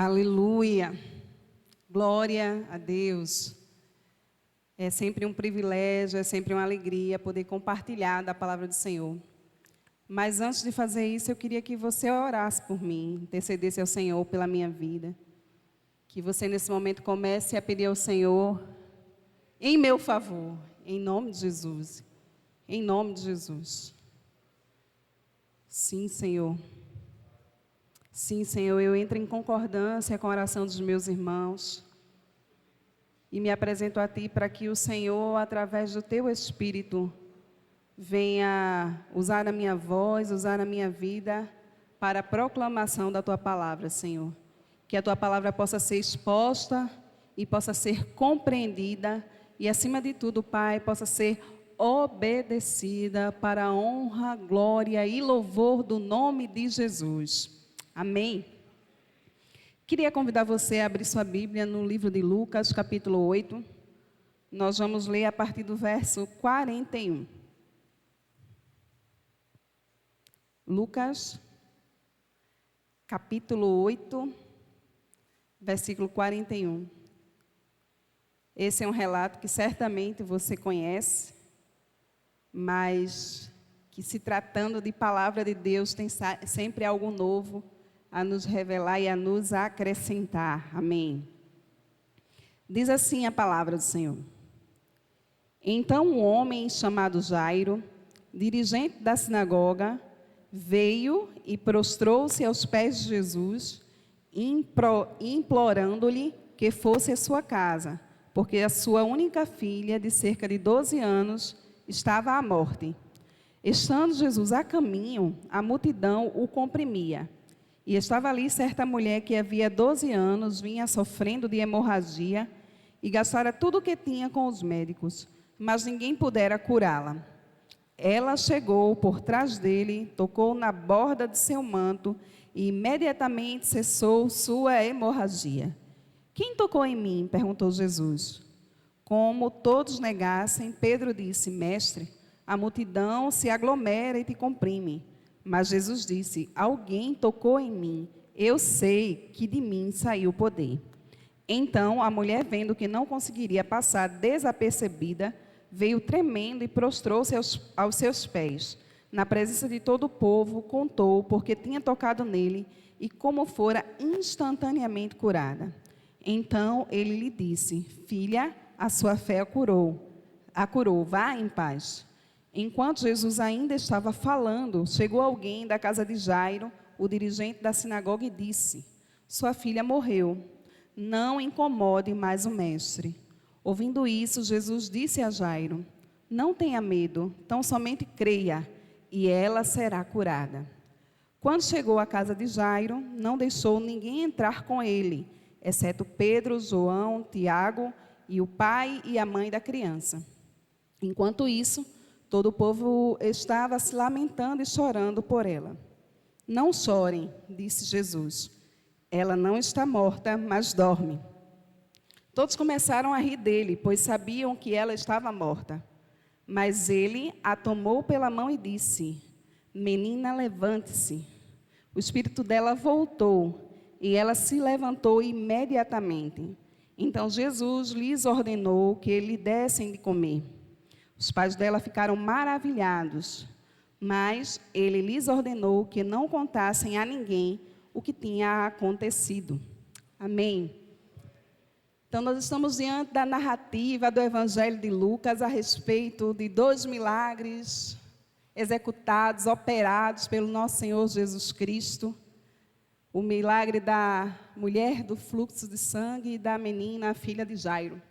Aleluia, glória a Deus. É sempre um privilégio, é sempre uma alegria poder compartilhar da palavra do Senhor. Mas antes de fazer isso, eu queria que você orasse por mim, intercedesse ao Senhor pela minha vida. Que você nesse momento comece a pedir ao Senhor em meu favor, em nome de Jesus. Em nome de Jesus. Sim, Senhor. Sim, Senhor, eu entro em concordância com a oração dos meus irmãos e me apresento a Ti para que o Senhor, através do Teu Espírito, venha usar a minha voz, usar a minha vida para a proclamação da Tua palavra, Senhor. Que a Tua palavra possa ser exposta e possa ser compreendida e, acima de tudo, Pai, possa ser obedecida para a honra, glória e louvor do nome de Jesus. Amém. Queria convidar você a abrir sua Bíblia no livro de Lucas, capítulo 8. Nós vamos ler a partir do verso 41. Lucas, capítulo 8, versículo 41. Esse é um relato que certamente você conhece, mas que, se tratando de palavra de Deus, tem sempre algo novo a nos revelar e a nos acrescentar. Amém. Diz assim a palavra do Senhor. Então um homem chamado Jairo, dirigente da sinagoga, veio e prostrou-se aos pés de Jesus, implorando-lhe que fosse à sua casa, porque a sua única filha, de cerca de 12 anos, estava à morte. Estando Jesus a caminho, a multidão o comprimia. E estava ali certa mulher que havia 12 anos, vinha sofrendo de hemorragia e gastara tudo o que tinha com os médicos, mas ninguém pudera curá-la. Ela chegou por trás dele, tocou na borda de seu manto e imediatamente cessou sua hemorragia. Quem tocou em mim? Perguntou Jesus. Como todos negassem, Pedro disse: Mestre, a multidão se aglomera e te comprime. Mas Jesus disse: alguém tocou em mim, eu sei que de mim saiu o poder. Então a mulher, vendo que não conseguiria passar desapercebida, veio tremendo e prostrou-se aos seus pés. Na presença de todo o povo, contou porque tinha tocado nele e como fora instantaneamente curada. Então ele lhe disse: Filha, a sua fé a curou, vá em paz. Enquanto Jesus ainda estava falando, chegou alguém da casa de Jairo, o dirigente da sinagoga, e disse: Sua filha morreu, não incomode mais o mestre. Ouvindo isso, Jesus disse a Jairo: Não tenha medo, tão somente creia, e ela será curada. Quando chegou à casa de Jairo, não deixou ninguém entrar com ele, exceto Pedro, João, Tiago e o pai e a mãe da criança. Enquanto isso, todo o povo estava se lamentando e chorando por ela. Não chorem, disse Jesus. Ela não está morta, mas dorme. Todos começaram a rir dele, pois sabiam que ela estava morta. Mas ele a tomou pela mão e disse: Menina, levante-se. O espírito dela voltou e ela se levantou imediatamente. Então Jesus lhes ordenou que lhe dessem de comer. Os pais dela ficaram maravilhados, mas ele lhes ordenou que não contassem a ninguém o que tinha acontecido. Amém. Então, nós estamos diante da narrativa do Evangelho de Lucas a respeito de 2 milagres executados, operados pelo nosso Senhor Jesus Cristo. O milagre da mulher do fluxo de sangue e da menina, a filha de Jairo.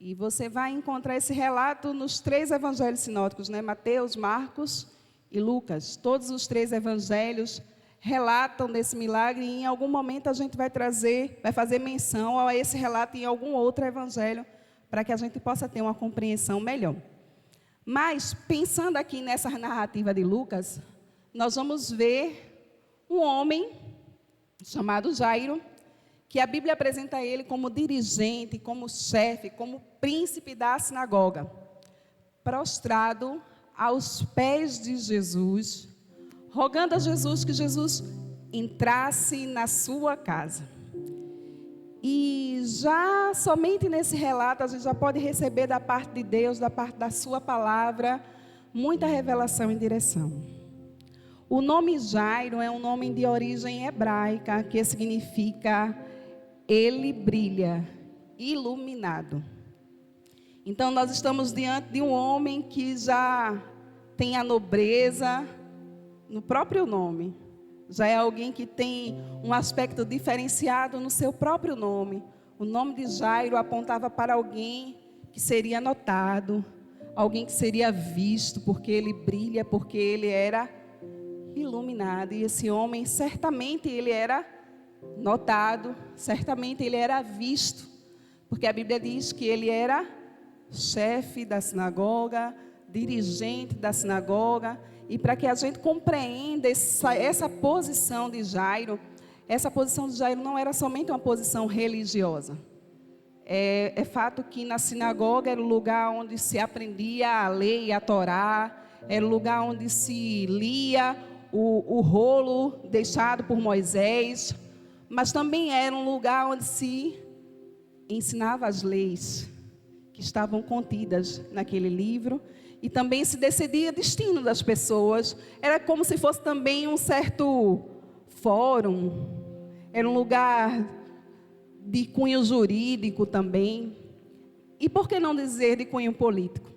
E você vai encontrar esse relato nos 3 evangelhos sinóticos, né? Mateus, Marcos e Lucas. Todos os 3 evangelhos relatam desse milagre e em algum momento a gente vai fazer menção a esse relato em algum outro evangelho para que a gente possa ter uma compreensão melhor. Mas, pensando aqui nessa narrativa de Lucas, nós vamos ver um homem chamado Jairo, que a Bíblia apresenta ele como dirigente, como chefe, como príncipe da sinagoga, prostrado aos pés de Jesus, rogando a Jesus que Jesus entrasse na sua casa. E já somente nesse relato a gente já pode receber da parte de Deus, da parte da sua palavra, muita revelação e direção. O nome Jairo é um nome de origem hebraica que significa ele brilha, iluminado. Então nós estamos diante de um homem que já tem a nobreza no próprio nome. Já é alguém que tem um aspecto diferenciado no seu próprio nome. O nome de Jairo apontava para alguém que seria notado, alguém que seria visto, porque ele brilha, porque ele era iluminado. E esse homem, certamente ele era notado, certamente ele era visto, porque a Bíblia diz que ele era chefe da sinagoga, dirigente da sinagoga. E para que a gente compreenda essa posição de Jairo, essa posição de Jairo não era somente uma posição religiosa. É fato que na sinagoga era o lugar onde se aprendia a lei e a Torá, era o lugar onde se lia o rolo deixado por Moisés, mas também era um lugar onde se ensinava as leis que estavam contidas naquele livro. E também se decidia o destino das pessoas. Era como se fosse também um certo fórum. Era um lugar de cunho jurídico também. E por que não dizer de cunho político?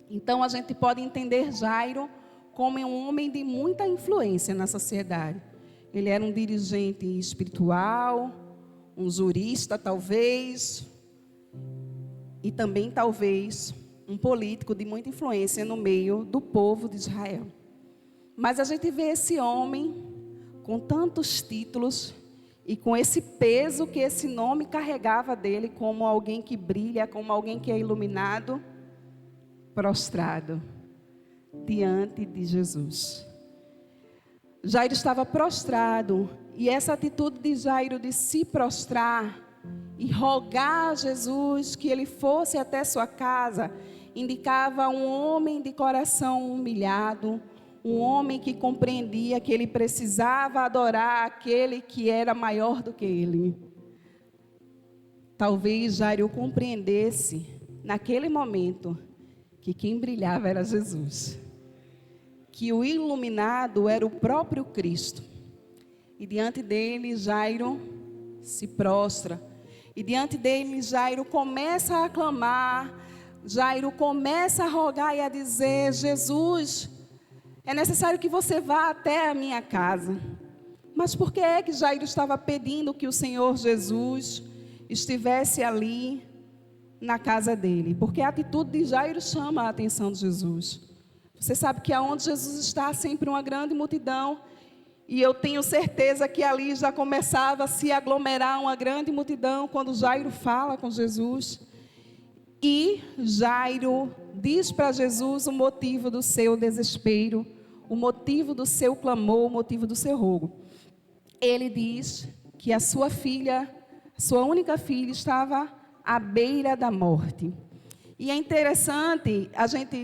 Então a gente pode entender Jairo como um homem de muita influência na sociedade. Ele era um dirigente espiritual, um jurista talvez, e também talvez um político de muita influência no meio do povo de Israel. Mas a gente vê esse homem com tantos títulos e com esse peso que esse nome carregava dele, como alguém que brilha, como alguém que é iluminado, prostrado diante de Jesus. Jairo estava prostrado, e essa atitude de Jairo de se prostrar e rogar a Jesus que ele fosse até sua casa, indicava um homem de coração humilhado, um homem que compreendia que ele precisava adorar aquele que era maior do que ele. Talvez Jairo compreendesse naquele momento que quem brilhava era Jesus, que o iluminado era o próprio Cristo. E diante dele Jairo se prostra, e diante dele Jairo começa a clamar, Jairo começa a rogar e a dizer: Jesus, é necessário que você vá até a minha casa. Mas por que é que Jairo estava pedindo que o Senhor Jesus estivesse ali na casa dele? Porque a atitude de Jairo chama a atenção de Jesus. Você sabe que aonde Jesus está, há sempre uma grande multidão. E eu tenho certeza que ali já começava a se aglomerar uma grande multidão quando Jairo fala com Jesus. E Jairo diz para Jesus o motivo do seu desespero, o motivo do seu clamor, o motivo do seu rogo. Ele diz que a sua filha, sua única filha, estava à beira da morte. E é interessante,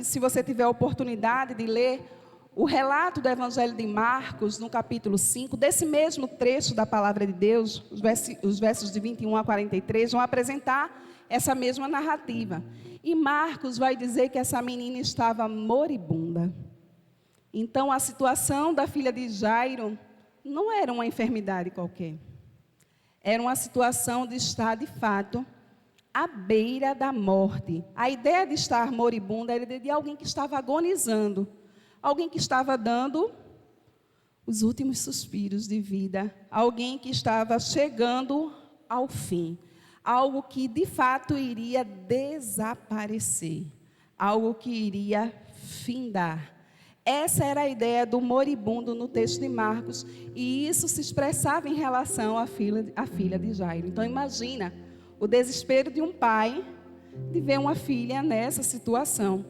se você tiver a oportunidade de ler o relato do Evangelho de Marcos, no capítulo 5, desse mesmo trecho da palavra de Deus, os versos de 21 a 43, vão apresentar essa mesma narrativa. E Marcos vai dizer que essa menina estava moribunda. Então a situação da filha de Jairo não era uma enfermidade qualquer. Era uma situação de estar, de fato, à beira da morte. A ideia de estar moribunda era de alguém que estava agonizando. Alguém que estava dando os últimos suspiros de vida. Alguém que estava chegando ao fim. Algo que de fato iria desaparecer. Algo que iria findar. Essa era a ideia do moribundo no texto de Marcos. E isso se expressava em relação à filha de Jairo. Então imagina o desespero de um pai de ver uma filha nessa situação.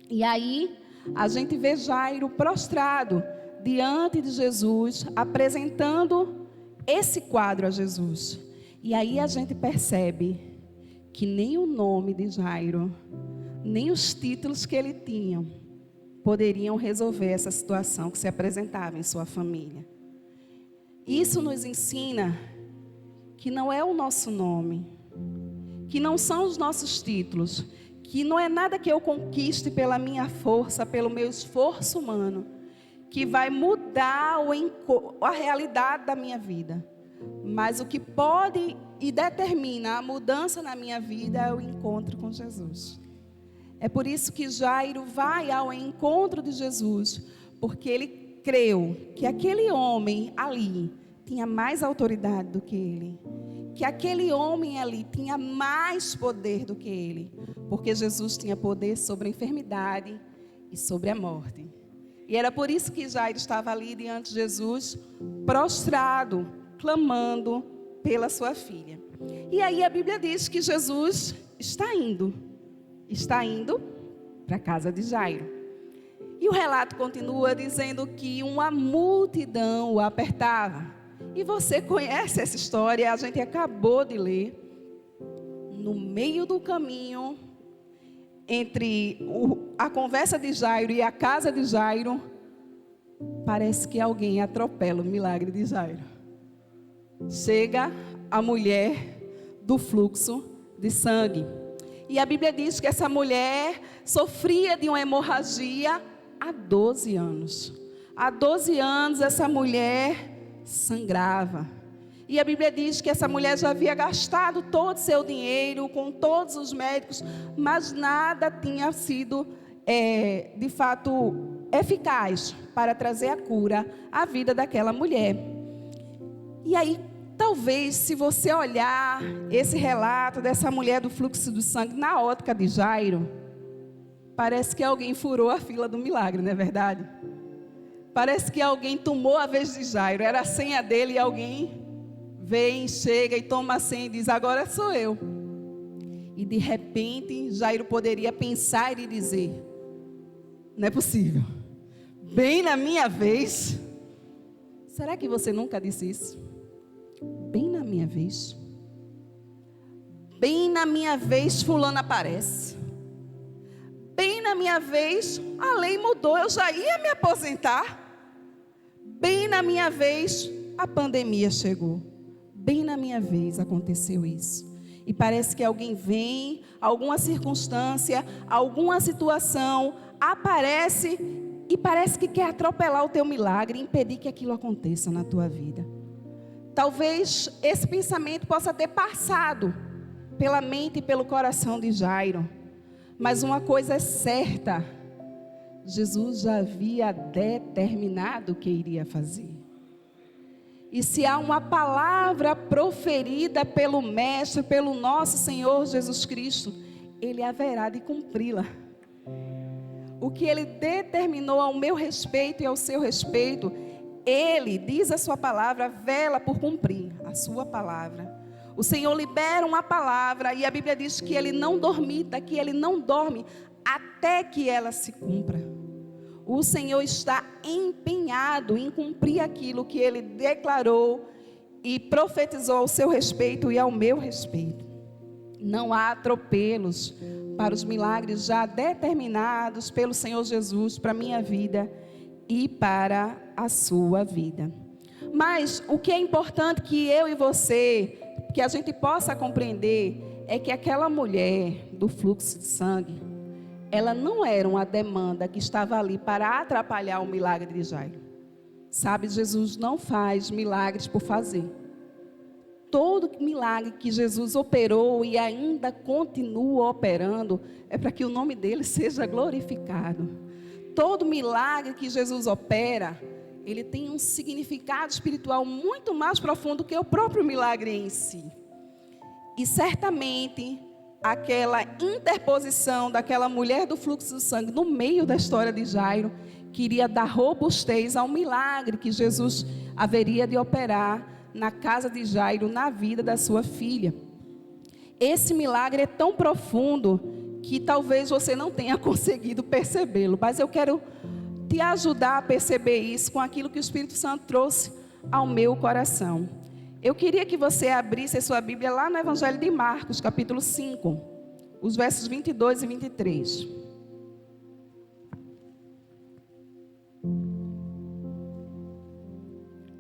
E aí a gente vê Jairo prostrado diante de Jesus, apresentando esse quadro a Jesus. E aí a gente percebe que nem o nome de Jairo, nem os títulos que ele tinha, poderiam resolver essa situação que se apresentava em sua família. Isso nos ensina que não é o nosso nome, que não são os nossos títulos, que não é nada que eu conquiste pela minha força, pelo meu esforço humano, que vai mudar a realidade da minha vida. Mas o que pode e determina a mudança na minha vida é o encontro com Jesus. É por isso que Jairo vai ao encontro de Jesus, porque ele creu que aquele homem ali tinha mais autoridade do que ele, que aquele homem ali tinha mais poder do que ele, porque Jesus tinha poder sobre a enfermidade e sobre a morte. E era por isso que Jairo estava ali diante de Jesus, prostrado, clamando pela sua filha. E aí a Bíblia diz que Jesus está indo para a casa de Jairo. E o relato continua dizendo que uma multidão o apertava. E você conhece essa história, a gente acabou de ler. No meio do caminho, entre a conversa de Jairo e a casa de Jairo, parece que alguém atropela o milagre de Jairo. Chega a mulher do fluxo de sangue. E a Bíblia diz que essa mulher sofria de uma hemorragia há 12 anos. Há 12 anos essa mulher sangrava. E a Bíblia diz que essa mulher já havia gastado todo o seu dinheiro com todos os médicos, mas nada tinha sido, de fato, eficaz para trazer a cura à vida daquela mulher. E aí, talvez, se você olhar esse relato dessa mulher do fluxo do sangue na ótica de Jairo, parece que alguém furou a fila do milagre, não é verdade? Parece que alguém tomou a vez de Jairo, era a senha dele e alguém vem, chega e toma a senha e diz, agora sou eu. E de repente, Jairo poderia pensar e dizer, não é possível, bem na minha vez. Será que você nunca disse isso? Bem na minha vez. Bem na minha vez, fulano aparece. Bem na minha vez, a lei mudou, eu já ia me aposentar. Bem na minha vez, a pandemia chegou. Bem na minha vez aconteceu isso. E parece que alguém vem, alguma circunstância, alguma situação, aparece e parece que quer atropelar o teu milagre, impedir que aquilo aconteça na tua vida. Talvez esse pensamento possa ter passado pela mente e pelo coração de Jairo. Mas uma coisa é certa, Jesus já havia determinado o que iria fazer. E se há uma palavra proferida pelo Mestre, pelo nosso Senhor Jesus Cristo, Ele haverá de cumpri-la. O que Ele determinou ao meu respeito e ao seu respeito, Ele, diz a sua palavra, vela por cumprir a sua palavra. O Senhor libera uma palavra e a Bíblia diz que Ele não dormita, que Ele não dorme até que ela se cumpra. O Senhor está empenhado em cumprir aquilo que Ele declarou e profetizou ao seu respeito e ao meu respeito. Não há atropelos para os milagres já determinados pelo Senhor Jesus para a minha vida e para a sua vida. Mas o que é importante que eu e você, que a gente possa compreender, é que aquela mulher do fluxo de sangue, ela não era uma demanda que estava ali para atrapalhar o milagre de Jairo. Sabe, Jesus não faz milagres por fazer. Todo milagre que Jesus operou e ainda continua operando, é para que o nome dele seja glorificado. Todo milagre que Jesus opera, ele tem um significado espiritual muito mais profundo que o próprio milagre em si. E certamente, aquela interposição daquela mulher do fluxo do sangue no meio da história de Jairo, queria dar robustez ao milagre que Jesus haveria de operar na casa de Jairo, na vida da sua filha. Esse milagre é tão profundo que talvez você não tenha conseguido percebê-lo, mas eu quero te ajudar a perceber isso com aquilo que o Espírito Santo trouxe ao meu coração. Eu queria que você abrisse a sua Bíblia lá no Evangelho de Marcos, capítulo 5, os versos 22 e 23.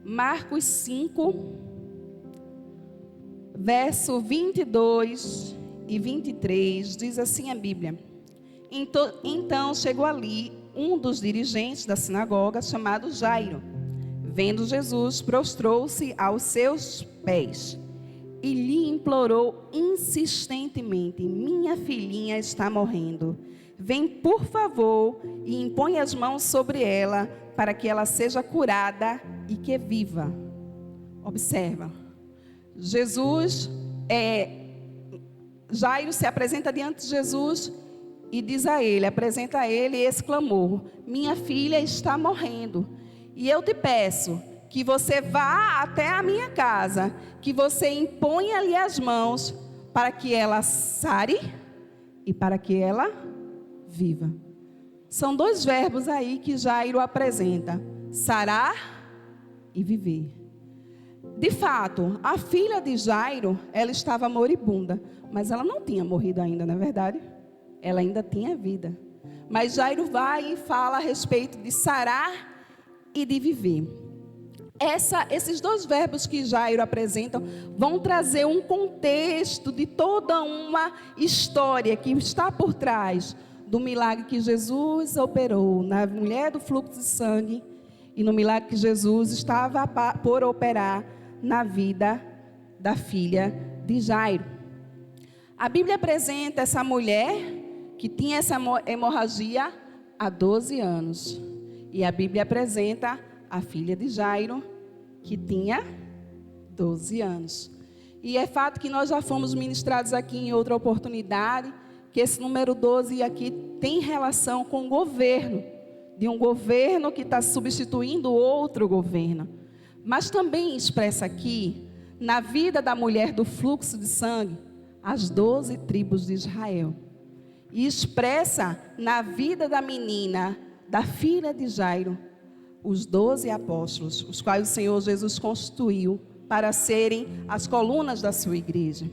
Marcos 5, verso 22 e 23, diz assim a Bíblia: Então chegou ali um dos dirigentes da sinagoga, chamado Jairo. Vendo Jesus, prostrou-se aos seus pés e lhe implorou insistentemente: minha filhinha está morrendo. Vem, por favor, e impõe as mãos sobre ela, para que ela seja curada e que viva. Observa, Jairo se apresenta diante de Jesus e diz a ele, apresenta a ele esse clamor: minha filha está morrendo, e eu te peço que você vá até a minha casa, que você imponha ali as mãos, para que ela sare e para que ela viva. São dois verbos aí que Jairo apresenta: sarar e viver. De fato, a filha de Jairo, ela estava moribunda, mas ela não tinha morrido ainda, não é verdade? Ela ainda tinha vida. Mas Jairo vai e fala a respeito de sarar e de viver. Esses dois verbos que Jairo apresenta vão trazer um contexto de toda uma história que está por trás do milagre que Jesus operou na mulher do fluxo de sangue e no milagre que Jesus estava por operar na vida da filha de Jairo. A Bíblia apresenta essa mulher que tinha essa hemorragia há 12 anos. E a Bíblia apresenta a filha de Jairo, que tinha 12 anos. E é fato que nós já fomos ministrados aqui em outra oportunidade, que esse número 12 aqui tem relação com o governo, de um governo que está substituindo outro governo. Mas também expressa aqui, na vida da mulher do fluxo de sangue, as 12 tribos de Israel. E expressa na vida da menina, da filha de Jairo, os 12 apóstolos, os quais o Senhor Jesus constituiu para serem as colunas da sua igreja.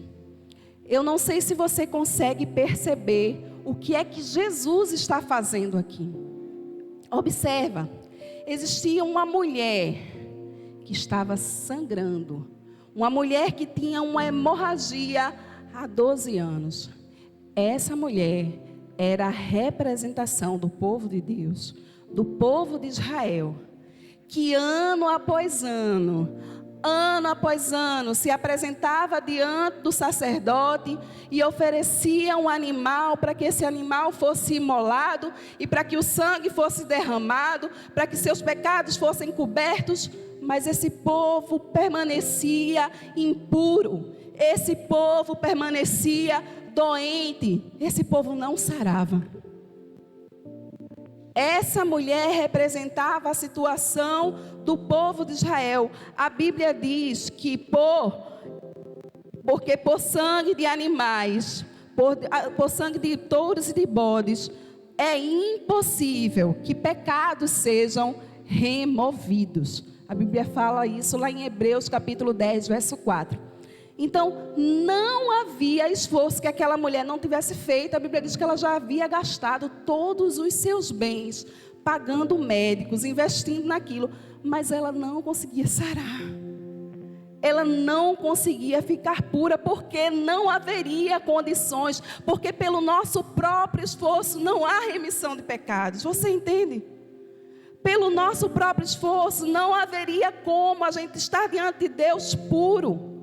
Eu não sei se você consegue perceber o que é que Jesus está fazendo aqui. Observa, existia uma mulher que estava sangrando, uma mulher que tinha uma hemorragia há 12 anos. Essa mulher era a representação do povo de Deus, do povo de Israel, que ano após ano se apresentava diante do sacerdote e oferecia um animal para que esse animal fosse imolado e para que o sangue fosse derramado, para que seus pecados fossem cobertos, mas esse povo permanecia impuro, esse povo permanecia doente, esse povo não sarava. Essa mulher representava a situação do povo de Israel. A Bíblia diz que porque por sangue de animais, por sangue de touros e de bodes, é impossível que pecados sejam removidos. A Bíblia fala isso lá em Hebreus capítulo 10, verso 4. Então, não havia esforço que aquela mulher não tivesse feito. A Bíblia diz que ela já havia gastado todos os seus bens, pagando médicos, investindo naquilo, mas ela não conseguia sarar. Ela não conseguia ficar pura, porque não haveria condições, porque pelo nosso próprio esforço não há remissão de pecados. Você entende? Pelo nosso próprio esforço não haveria como a gente estar diante de Deus puro.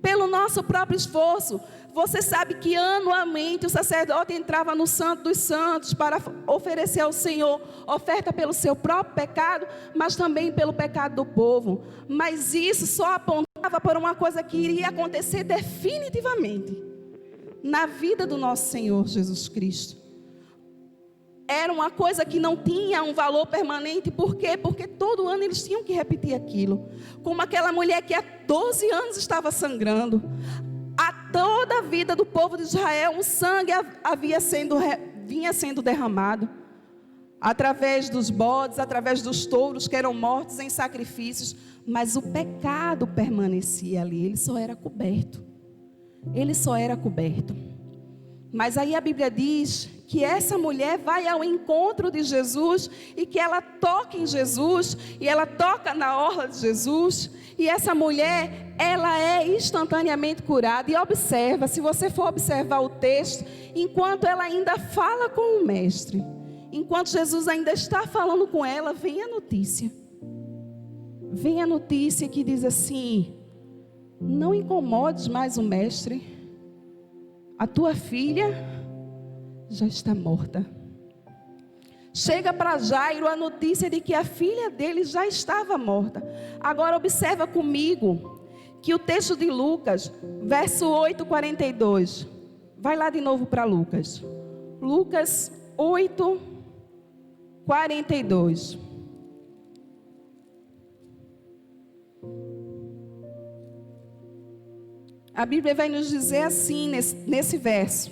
Pelo nosso próprio esforço. Você sabe que anualmente o sacerdote entrava no Santo dos Santos para oferecer ao Senhor oferta pelo seu próprio pecado, mas também pelo pecado do povo. Mas isso só apontava para uma coisa que iria acontecer definitivamente na vida do nosso Senhor Jesus Cristo. Era uma coisa que não tinha um valor permanente. Por quê? Porque todo ano eles tinham que repetir aquilo. Como aquela mulher que há 12 anos estava sangrando. A toda a vida do povo de Israel, o sangue vinha sendo derramado. Através dos bodes, através dos touros que eram mortos em sacrifícios. Mas o pecado permanecia ali, ele só era coberto. Ele só era coberto. Mas aí a Bíblia diz que essa mulher vai ao encontro de Jesus e que ela toca em Jesus e ela toca na orla de Jesus. E essa mulher, ela é instantaneamente curada. E observa, se você for observar o texto, enquanto ela ainda fala com o mestre, enquanto Jesus ainda está falando com ela, vem a notícia. Vem a notícia que diz assim: não incomodes mais o mestre. A tua filha já está morta. Chega para Jairo a notícia de que a filha dele já estava morta. Agora observa comigo que o texto de Lucas, verso 8:42. Vai lá de novo para Lucas. Lucas 8:42. A Bíblia vai nos dizer assim nesse verso: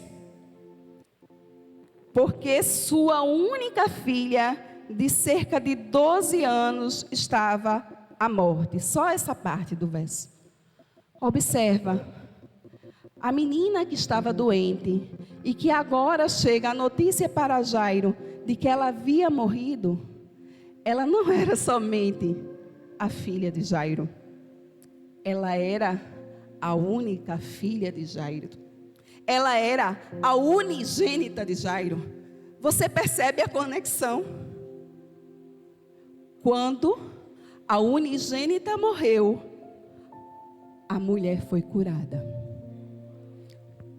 porque sua única filha, de cerca de 12 anos, estava à morte. Só essa parte do verso. Observa, a menina que estava doente e que agora chega a notícia para Jairo de que ela havia morrido, ela não era somente a filha de Jairo, ela era a única filha de Jairo. Ela era a unigênita de Jairo. Você percebe a conexão? Quando a unigênita morreu, a mulher foi curada.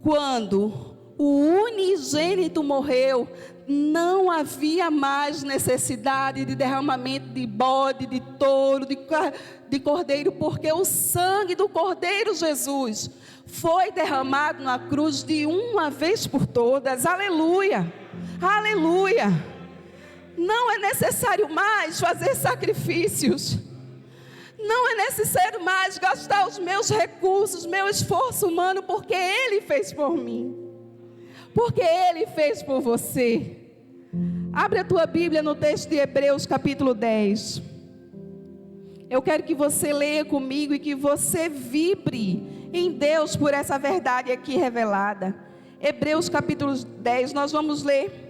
Quando o unigênito morreu, não havia mais necessidade de derramamento de bode, de touro, de cordeiro, porque o sangue do Cordeiro Jesus foi derramado na cruz de uma vez por todas. Aleluia, aleluia. Não é necessário mais fazer sacrifícios. Não é necessário mais gastar os meus recursos, meu esforço humano, porque Ele fez por mim. Porque Ele fez por você. Abre a tua Bíblia no texto de Hebreus capítulo 10. Eu quero que você leia comigo e que você vibre em Deus por essa verdade aqui revelada. Hebreus capítulo 10, nós vamos ler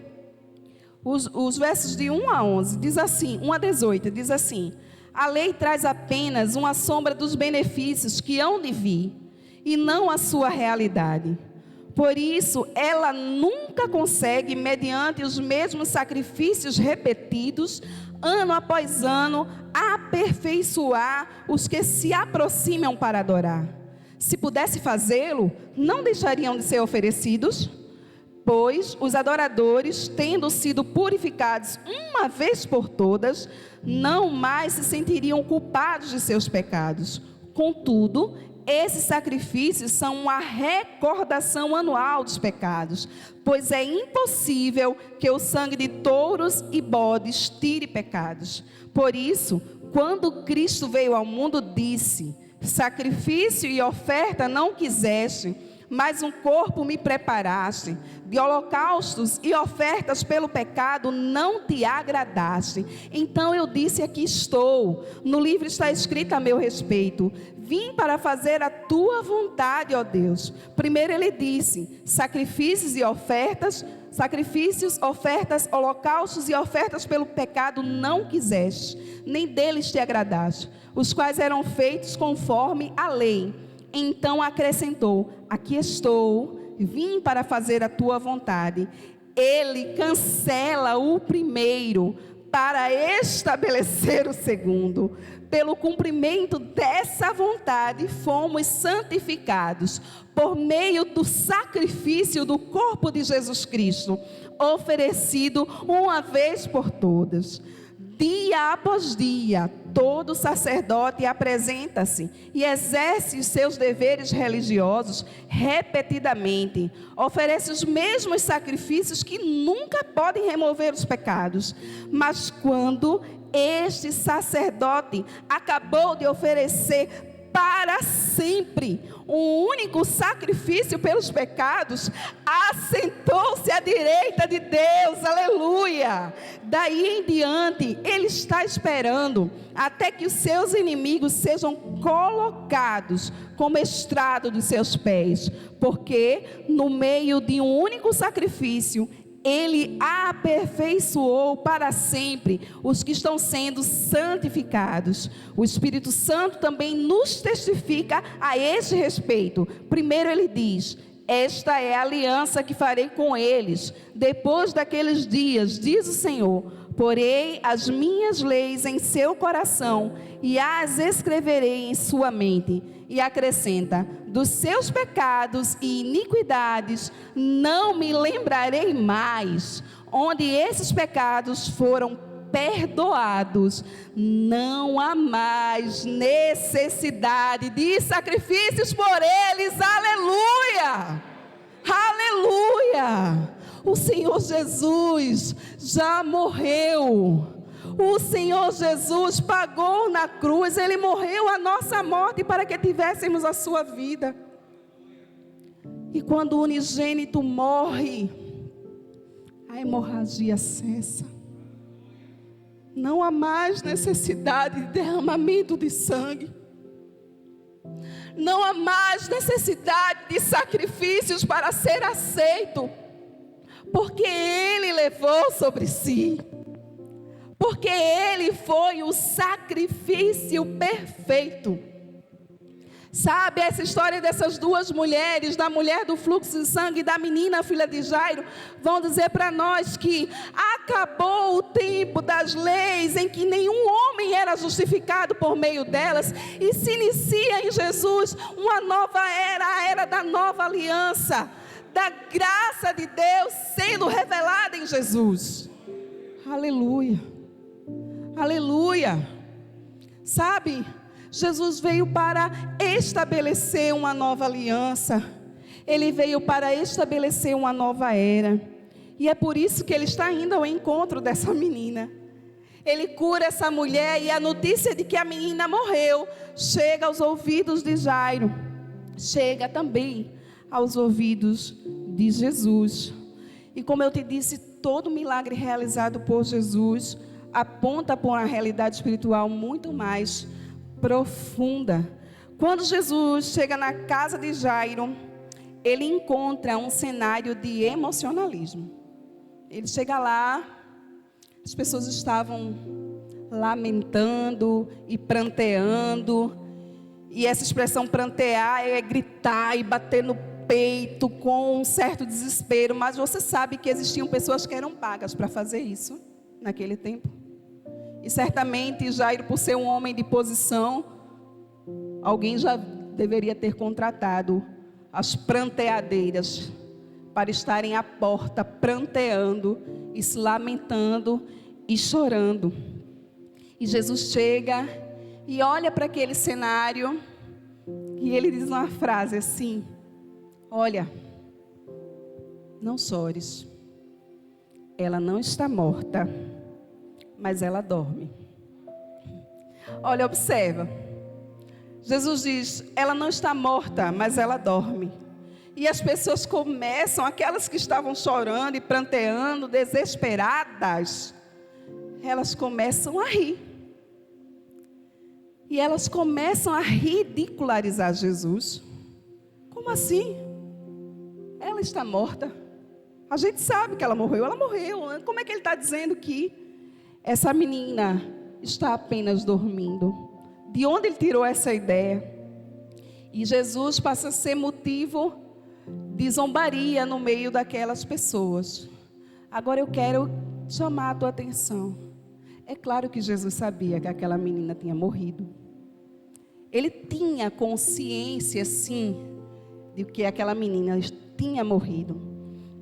os versos de 1 a 11. Diz assim, 1 a 18, diz assim: a lei traz apenas uma sombra dos benefícios que hão de vir, e não a sua realidade. Por isso, ela nunca consegue, mediante os mesmos sacrifícios repetidos, ano após ano, aperfeiçoar os que se aproximam para adorar. Se pudesse fazê-lo, não deixariam de ser oferecidos, pois os adoradores, tendo sido purificados uma vez por todas, não mais se sentiriam culpados de seus pecados. Contudo, esses sacrifícios são uma recordação anual dos pecados, pois é impossível que o sangue de touros e bodes tire pecados. Por isso, quando Cristo veio ao mundo, disse: sacrifício e oferta não quiseste, mas um corpo me preparaste. De holocaustos e ofertas pelo pecado não te agradaste. Então eu disse: aqui estou. No livro está escrito a meu respeito: vim para fazer a tua vontade, ó Deus. Primeiro ele disse: sacrifícios, ofertas, holocaustos e ofertas pelo pecado não quiseste, nem deles te agradaste, os quais eram feitos conforme a lei. Então acrescentou: aqui estou, vim para fazer a tua vontade. Ele cancela o primeiro para estabelecer o segundo. Pelo cumprimento dessa vontade fomos santificados por meio do sacrifício do corpo de Jesus Cristo, oferecido uma vez por todas. Dia após dia, todo sacerdote apresenta-se e exerce os seus deveres religiosos repetidamente. Oferece os mesmos sacrifícios que nunca podem remover os pecados. Mas quando este sacerdote acabou de oferecer para sempre, um único sacrifício pelos pecados, assentou-se à direita de Deus, aleluia. Daí em diante, Ele está esperando até que os seus inimigos sejam colocados como estrado dos seus pés, porque no meio de um único sacrifício, Ele aperfeiçoou para sempre os que estão sendo santificados. O Espírito Santo também nos testifica a este respeito. Primeiro Ele diz: esta é a aliança que farei com eles, depois daqueles dias, diz o Senhor. Porei as minhas leis em seu coração e as escreverei em sua mente. E acrescenta: dos seus pecados e iniquidades não me lembrarei mais. Onde esses pecados foram perdoados, não há mais necessidade de sacrifícios por eles. Aleluia! Aleluia! O Senhor Jesus já morreu. O Senhor Jesus pagou na cruz. Ele morreu a nossa morte para que tivéssemos a sua vida. E quando o unigênito morre, a hemorragia cessa. Não há mais necessidade de derramamento de sangue. Não há mais necessidade de sacrifícios para ser aceito. Porque Ele levou sobre si. Porque Ele foi o sacrifício perfeito. Sabe, essa história dessas duas mulheres, da mulher do fluxo de sangue e da menina filha de Jairo, vão dizer para nós que acabou o tempo das leis em que nenhum homem era justificado por meio delas, e se inicia em Jesus uma nova era, a era da nova aliança, da graça de Deus sendo revelada em Jesus. Aleluia, aleluia. Sabe, Jesus veio para estabelecer uma nova aliança. Ele veio para estabelecer uma nova era. E é por isso que Ele está indo ao encontro dessa menina. Ele cura essa mulher e a notícia de que a menina morreu chega aos ouvidos de Jairo. Chega também aos ouvidos de Jesus. E como eu te disse, todo milagre realizado por Jesus aponta para uma realidade espiritual muito mais profunda. Quando Jesus chega na casa de Jairo, ele encontra um cenário de emocionalismo. Ele chega lá, as pessoas estavam lamentando e pranteando, e essa expressão prantear é gritar e bater no peito com um certo desespero, mas você sabe que existiam pessoas que eram pagas para fazer isso naquele tempo. E certamente Jairo, por ser um homem de posição, alguém já deveria ter contratado as pranteadeiras para estarem à porta pranteando e se lamentando e chorando. E Jesus chega e olha para aquele cenário e ele diz uma frase assim: olha, não chores, ela não está morta, mas ela dorme. Olha, observa. Jesus diz: ela não está morta, mas ela dorme. E as pessoas começam, aquelas que estavam chorando e pranteando, desesperadas, elas começam a rir. E elas começam a ridicularizar Jesus. Como assim? Ela está morta. A gente sabe que ela morreu. Como é que ele está dizendo que essa menina está apenas dormindo? De onde ele tirou essa ideia? E Jesus passa a ser motivo de zombaria no meio daquelas pessoas. Agora eu quero chamar a tua atenção. É claro que Jesus sabia que aquela menina tinha morrido. Ele tinha consciência, sim, de que aquela menina tinha morrido.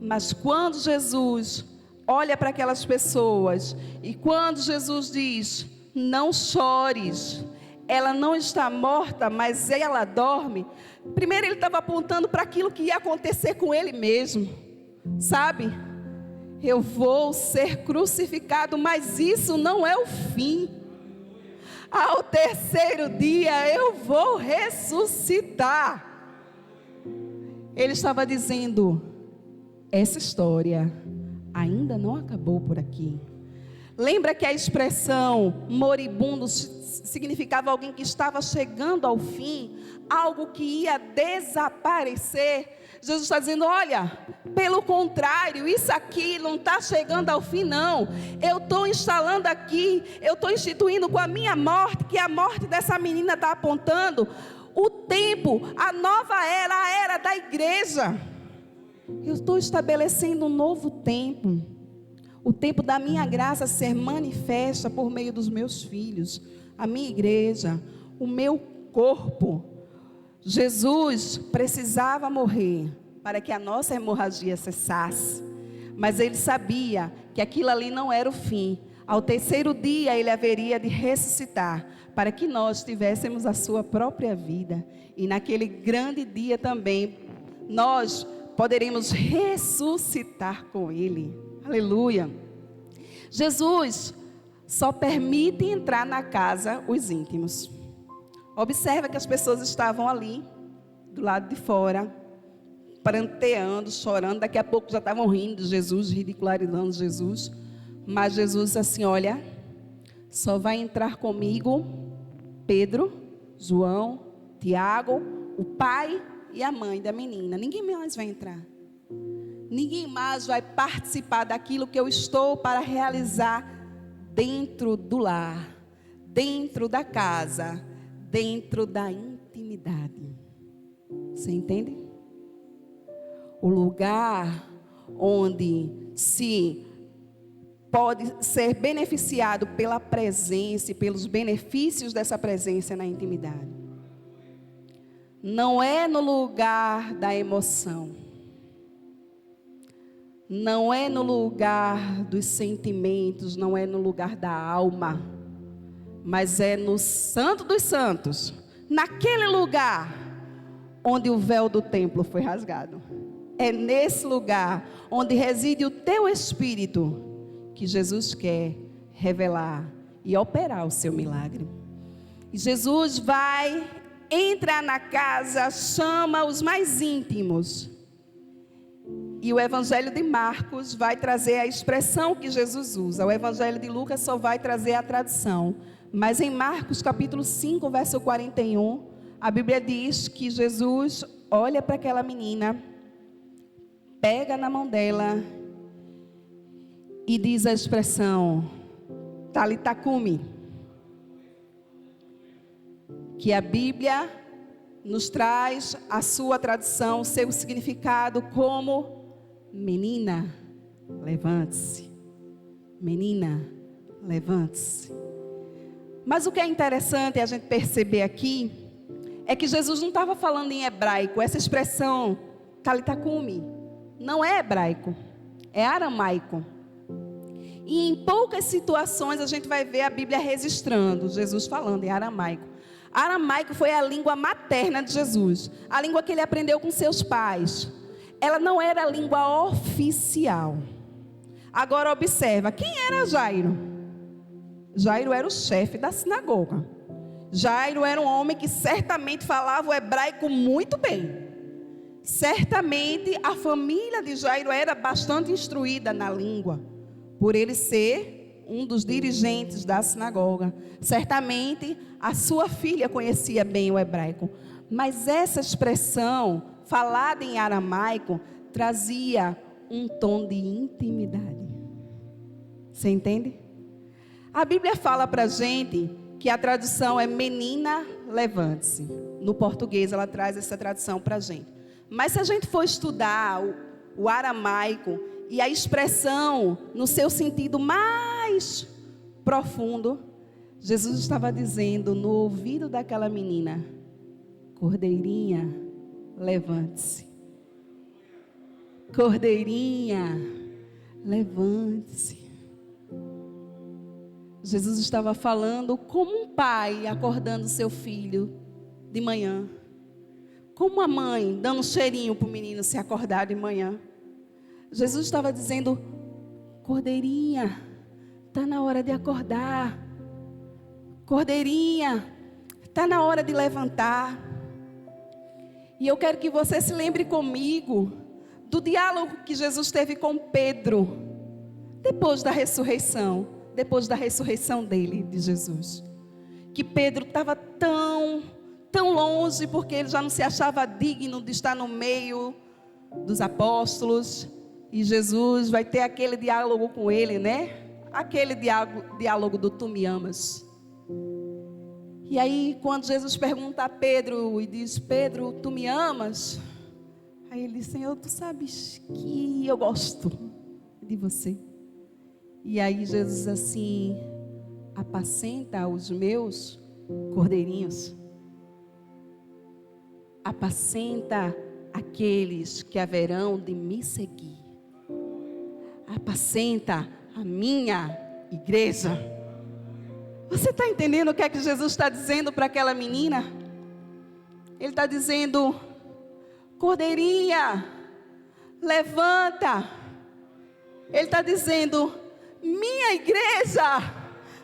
Mas quando Jesus olha para aquelas pessoas, e quando Jesus diz: não chores, ela não está morta, mas ela dorme. Primeiro ele estava apontando para aquilo que ia acontecer com ele mesmo. Sabe? Eu vou ser crucificado, mas isso não é o fim. ao terceiro dia eu vou ressuscitar. Ele estava dizendo, essa história ainda não acabou por aqui. Lembra que a expressão moribundo significava alguém que estava chegando ao fim, algo que ia desaparecer. Jesus está dizendo, olha, pelo contrário, isso aqui não está chegando ao fim não. Eu estou instalando aqui, eu estou instituindo com a minha morte, que a morte dessa menina está apontando, o tempo, a nova era, a era da igreja. Eu estou estabelecendo um novo tempo. O tempo da minha graça ser manifesta por meio dos meus filhos, a minha igreja, o meu corpo. Jesus precisava morrer para que a nossa hemorragia cessasse. Mas ele sabia que aquilo ali não era o fim. Ao terceiro dia ele haveria de ressuscitar, para que nós tivéssemos a sua própria vida. E naquele grande dia também, nós poderemos ressuscitar com ele. Aleluia. Jesus só permite entrar na casa os íntimos. Observa que as pessoas estavam ali, do lado de fora, pranteando, chorando. Daqui a pouco já estavam rindo de Jesus, ridicularizando Jesus. Mas Jesus disse assim, olha, só vai entrar comigo Pedro, João, Tiago, o pai e a mãe da menina. Ninguém mais vai entrar. Ninguém mais vai participar daquilo que eu estou para realizar dentro do lar, dentro da casa, dentro da intimidade. Você entende? O lugar onde se pode ser beneficiado pela presença e pelos benefícios dessa presença na intimidade. Não é no lugar da emoção. Não é no lugar dos sentimentos, não é no lugar da alma, mas é no Santo dos Santos, naquele lugar onde o véu do templo foi rasgado. É nesse lugar onde reside o teu espírito que Jesus quer revelar e operar o seu milagre. E Jesus vai entrar na casa, chama os mais íntimos. E o Evangelho de Marcos vai trazer a expressão que Jesus usa. O Evangelho de Lucas só vai trazer a tradução. Mas em Marcos capítulo 5, verso 41, a Bíblia diz que Jesus olha para aquela menina, pega na mão dela e diz a expressão Talita cumi, que a Bíblia nos traz a sua tradução, o seu significado como menina, levante-se. Menina, levante-se. Mas o que é interessante a gente perceber aqui é que Jesus não estava falando em hebraico. Essa expressão Talita cumi não é hebraico, é aramaico. E em poucas situações a gente vai ver a Bíblia registrando Jesus falando em aramaico. Aramaico foi a língua materna de Jesus, a língua que ele aprendeu com seus pais. Ela não era a língua oficial. Agora observa, quem era Jairo? Jairo era o chefe da sinagoga. Jairo era um homem que certamente falava o hebraico muito bem. Certamente a família de Jairo era bastante instruída na língua, por ele ser um dos dirigentes da sinagoga. Certamente a sua filha conhecia bem o hebraico. Mas essa expressão falada em aramaico trazia um tom de intimidade. Você entende? A Bíblia fala para a gente que a tradução é menina, levante-se. No português ela traz essa tradução para a gente. Mas se a gente for estudar o aramaico e a expressão no seu sentido mais profundo, Jesus estava dizendo no ouvido daquela menina: cordeirinha, levante-se. Cordeirinha, levante-se. Jesus estava falando como um pai acordando seu filho de manhã. Como a mãe dando um cheirinho para o menino se acordar de manhã. Jesus estava dizendo: cordeirinha, está na hora de acordar. Cordeirinha, está na hora de levantar. E eu quero que você se lembre comigo do diálogo que Jesus teve com Pedro, depois da ressurreição dele, de Jesus. Que Pedro estava tão longe, porque ele já não se achava digno de estar no meio dos apóstolos. E Jesus vai ter aquele diálogo com ele, né? Aquele diálogo do tu me amas. E aí, quando Jesus pergunta a Pedro e diz: Pedro, tu me amas? Aí ele diz: Senhor, tu sabes que eu gosto de você. E aí Jesus diz assim: apacenta os meus cordeirinhos. Apacenta aqueles que haverão de me seguir. Apacenta a minha igreja. Você está entendendo o que é que Jesus está dizendo para aquela menina? Ele está dizendo: cordeirinha, levanta. Ele está dizendo: minha igreja,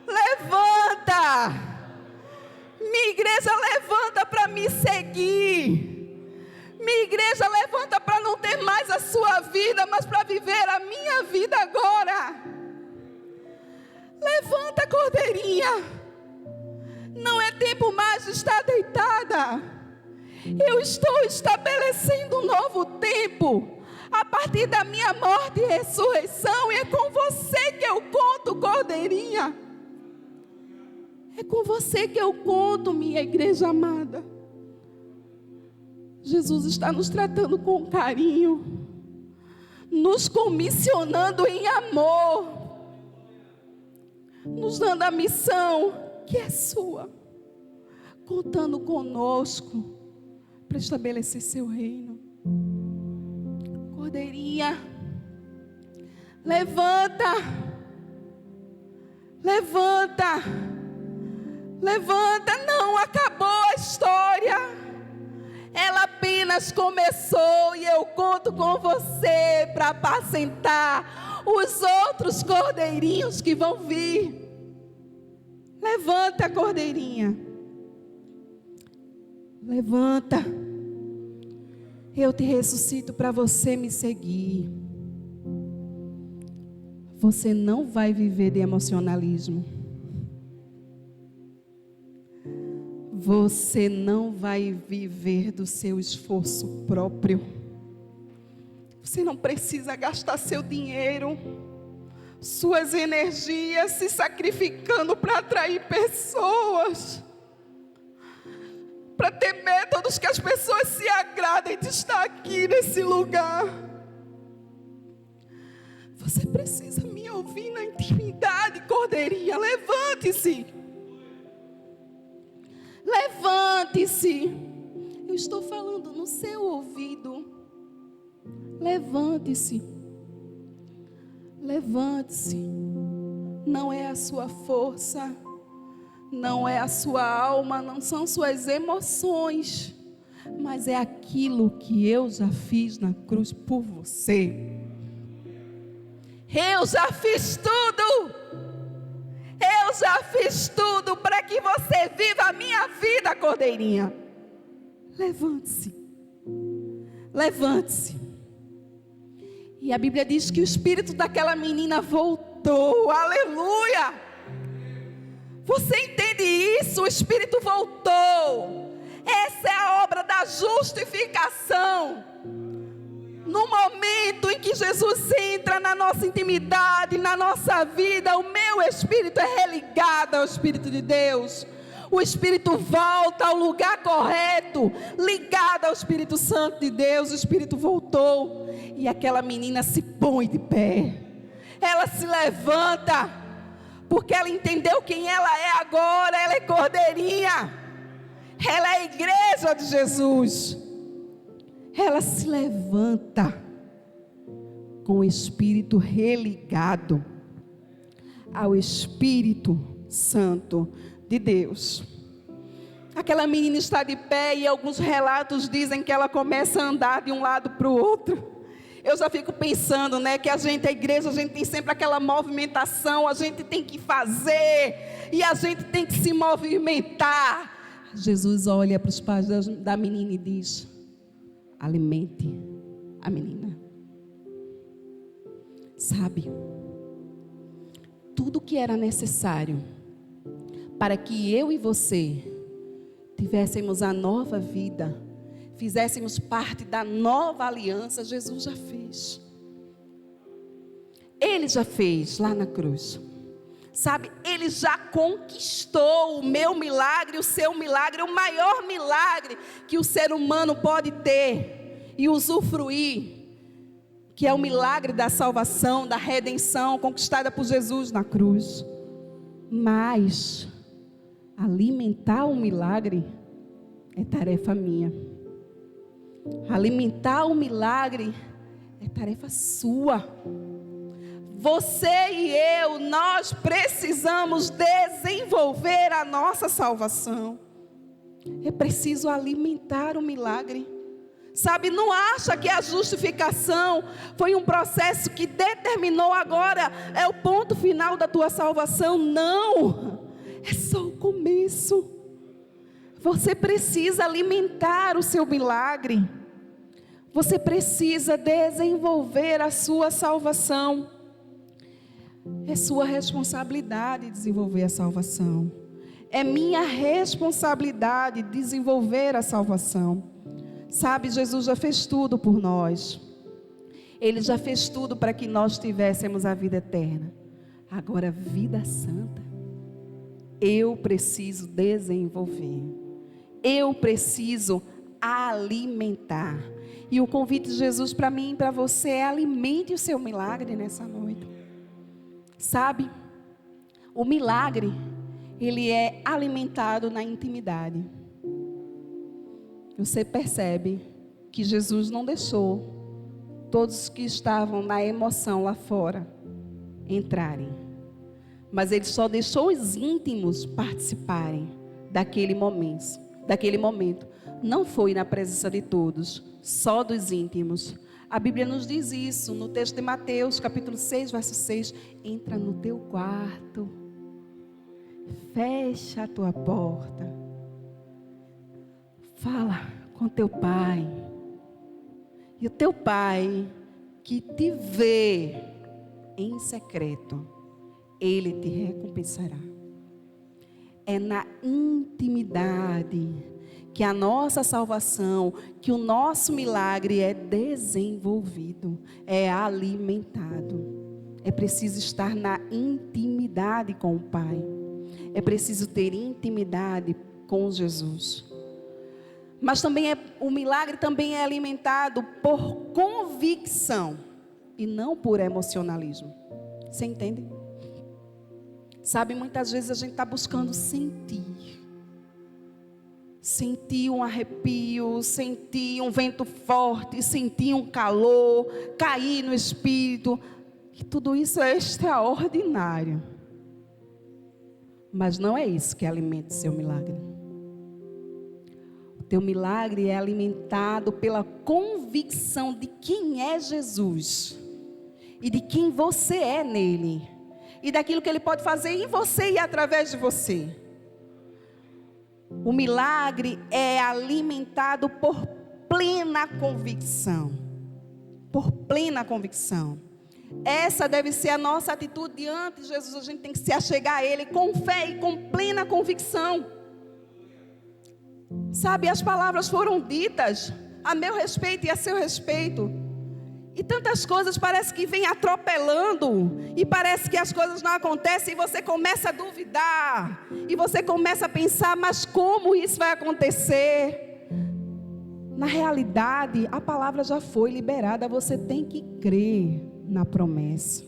levanta. Minha igreja, levanta para me seguir. Minha igreja, levanta para não ter mais a sua vida, mas para viver a minha vida agora. Levanta, cordeirinha. Não é tempo mais de estar deitada. Eu estou estabelecendo um novo tempo a partir da minha morte e ressurreição. E é com você que eu conto, cordeirinha. É com você que eu conto, minha igreja amada. Jesus está nos tratando com carinho, nos comissionando em amor, nos dando a missão que é sua, contando conosco para estabelecer seu reino. Cordeirinha, levanta, levanta, levanta. Não acabou a história, ela apenas começou, e eu conto com você para apacentar os outros cordeirinhos que vão vir. Levanta, cordeirinha, levanta. Eu te ressuscito para você me seguir. Você não vai viver de emocionalismo. Você não vai viver do seu esforço próprio. Você não precisa gastar seu dinheiro, suas energias se sacrificando para atrair pessoas, para ter métodos que as pessoas se agradem de estar aqui nesse lugar. Você precisa me ouvir na intimidade, cordeirinha. Levante-se. Levante-se. Eu estou falando no seu ouvido. Levante-se. Levante-se. Não é a sua força, não é a sua alma, não são suas emoções, mas é aquilo que eu já fiz na cruz por você. Eu já fiz tudo. Eu já fiz tudo para que você viva a minha vida, cordeirinha. Levante-se. Levante-se. E a Bíblia diz que o espírito daquela menina voltou. Aleluia! Você entende isso? O espírito voltou. Essa é a obra da justificação. No momento em que Jesus entra na nossa intimidade, na nossa vida, o meu espírito é religado ao Espírito de Deus. O espírito volta ao lugar correto, ligado ao Espírito Santo de Deus. O espírito voltou e aquela menina se põe de pé. Ela se levanta, porque ela entendeu quem ela é agora. Ela é cordeirinha, ela é a igreja de Jesus. Ela se levanta com o espírito religado ao Espírito Santo de Deus. Aquela menina está de pé e alguns relatos dizem que ela começa a andar de um lado para o outro. Eu já fico pensando, né, que a igreja, a gente tem sempre aquela movimentação, a gente tem que fazer, e a gente tem que se movimentar. Jesus olha para os pais da menina e diz: alimente a menina. Sabe, tudo que era necessário para que eu e você tivéssemos a nova vida, fizéssemos parte da nova aliança, Jesus já fez. Ele já fez lá na cruz. Sabe, Ele já conquistou o meu milagre, o seu milagre, o maior milagre que o ser humano pode ter e usufruir, que é o milagre da salvação, da redenção, conquistada por Jesus na cruz. Mas alimentar o milagre é tarefa minha. Alimentar o milagre é tarefa sua. Você e eu, nós precisamos desenvolver a nossa salvação. É preciso alimentar o milagre. Sabe, não acha que a justificação foi um processo que determinou agora, é o ponto final da tua salvação. Não, é só o começo. Você precisa alimentar o seu milagre. Você precisa desenvolver a sua salvação. É sua responsabilidade desenvolver a salvação. É minha responsabilidade desenvolver a salvação. Sabe, Jesus já fez tudo por nós. Ele já fez tudo para que nós tivéssemos a vida eterna. Agora, vida santa, eu preciso desenvolver. Eu preciso alimentar. E o convite de Jesus para mim e para você é: alimente o seu milagre nessa noite. Sabe, o milagre, ele é alimentado na intimidade. Você percebe que Jesus não deixou todos que estavam na emoção lá fora entrarem, mas Ele só deixou os íntimos participarem daquele momento. Não foi na presença de todos, só dos íntimos. A Bíblia nos diz isso no texto de Mateus, capítulo 6, verso 6. Entra no teu quarto, fecha a tua porta, fala com teu pai, e o teu pai que te vê em secreto, Ele te recompensará. É na intimidade que a nossa salvação, que o nosso milagre é desenvolvido, é alimentado. É preciso estar na intimidade com o Pai. É preciso ter intimidade com Jesus. Mas também o milagre também é alimentado por convicção e não por emocionalismo. Você entende? Sabe, muitas vezes a gente está buscando sentir um arrepio, sentir um vento forte, sentir um calor, cair no espírito, que tudo isso é extraordinário, mas não é isso que alimenta o seu milagre. O teu milagre é alimentado pela convicção de quem é Jesus e de quem você é nele, e daquilo que Ele pode fazer em você e através de você. O milagre é alimentado por plena convicção. Por plena convicção. Essa deve ser a nossa atitude diante de Jesus. A gente tem que se achegar a Ele com fé e com plena convicção. Sabe, as palavras foram ditas a meu respeito e a seu respeito. E tantas coisas parece que vem atropelando, e parece que as coisas não acontecem, e você começa a duvidar, e você começa a pensar: mas como isso vai acontecer? Na realidade, a palavra já foi liberada, você tem que crer na promessa,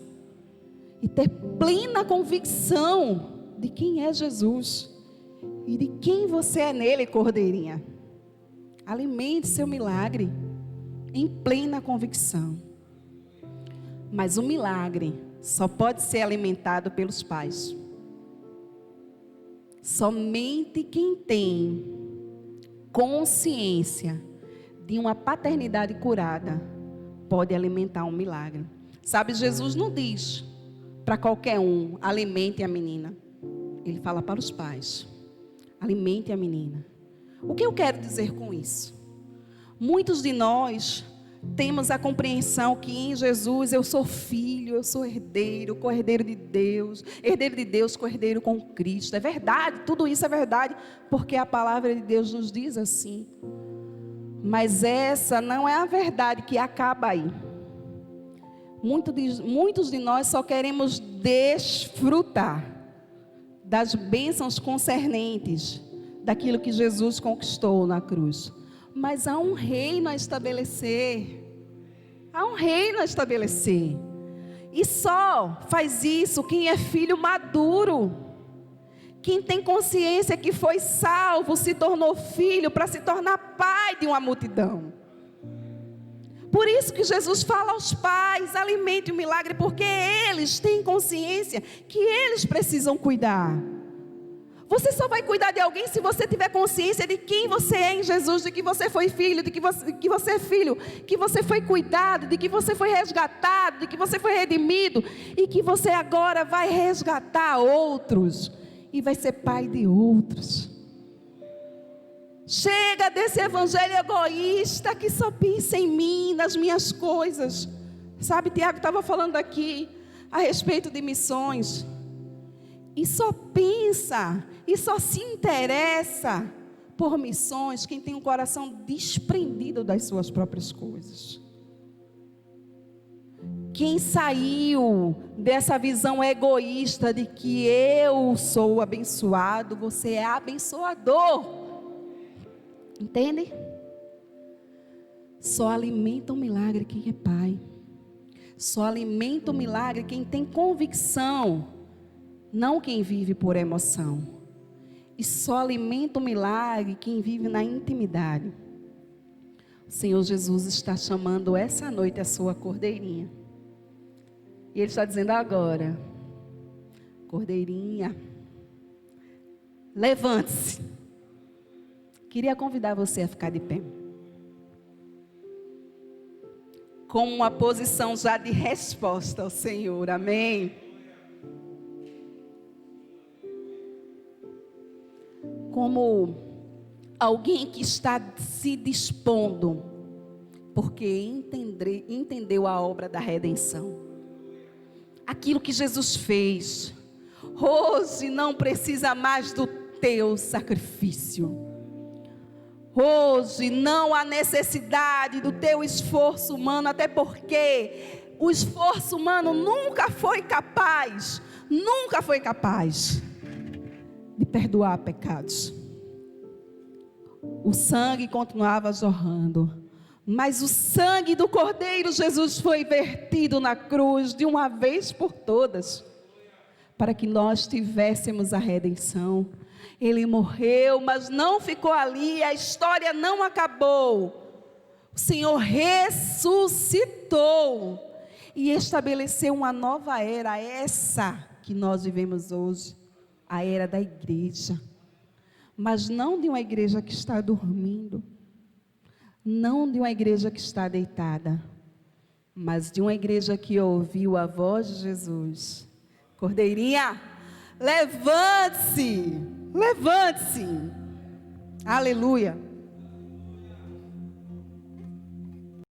e ter plena convicção de quem é Jesus, e de quem você é nele, cordeirinha. Alimente seu milagre em plena convicção. Mas o milagre só pode ser alimentado pelos pais. Somente quem tem consciência de uma paternidade curada pode alimentar um milagre. Sabe, Jesus não diz para qualquer um: alimente a menina. Ele fala para os pais: alimente a menina. O que eu quero dizer com isso? Muitos de nós temos a compreensão que em Jesus eu sou filho, eu sou herdeiro, co-herdeiro de Deus, co-herdeiro com Cristo. É verdade, tudo isso é verdade, porque a palavra de Deus nos diz assim. Mas essa não é a verdade que acaba aí. Muitos de nós só queremos desfrutar das bênçãos concernentes daquilo que Jesus conquistou na cruz. Mas há um reino a estabelecer. Há um reino a estabelecer. E só faz isso quem é filho maduro. Quem tem consciência que foi salvo, se tornou filho para se tornar pai de uma multidão. Por isso que Jesus fala aos pais: alimente o milagre, porque eles têm consciência que eles precisam cuidar. Você só vai cuidar de alguém se você tiver consciência de quem você é em Jesus, de que você foi filho, de que você é filho, que você foi cuidado, de que você foi resgatado, de que você foi redimido, e que você agora vai resgatar outros e vai ser pai de outros. Chega desse evangelho egoísta que só pensa em mim, nas minhas coisas. Sabe, Tiago estava falando aqui a respeito de missões. E só pensa, e só se interessa por missões quem tem um coração desprendido das suas próprias coisas. Quem saiu dessa visão egoísta de que eu sou abençoado, você é abençoador. Entende? Só alimenta o milagre quem é pai. Só alimenta o milagre quem tem convicção, não quem vive por emoção. E só alimenta o milagre quem vive na intimidade. O Senhor Jesus está chamando essa noite a sua cordeirinha. E Ele está dizendo agora: cordeirinha, levante-se. Queria convidar você a ficar de pé. Com uma posição já de resposta ao Senhor, amém? Como alguém que está se dispondo, porque entendeu a obra da redenção. Aquilo que Jesus fez. Hoje não precisa mais do teu sacrifício. Hoje não há necessidade do teu esforço humano, até porque o esforço humano nunca foi capaz de perdoar pecados. O sangue continuava jorrando, mas o sangue do Cordeiro Jesus foi vertido na cruz de uma vez por todas, para que nós tivéssemos a redenção. Ele morreu, mas não ficou ali, a história não acabou. O Senhor ressuscitou e estabeleceu uma nova era, essa que nós vivemos hoje, a era da igreja. Mas não de uma igreja que está dormindo, não de uma igreja que está deitada, mas de uma igreja que ouviu a voz de Jesus. Cordeirinha, levante-se, levante-se. Aleluia.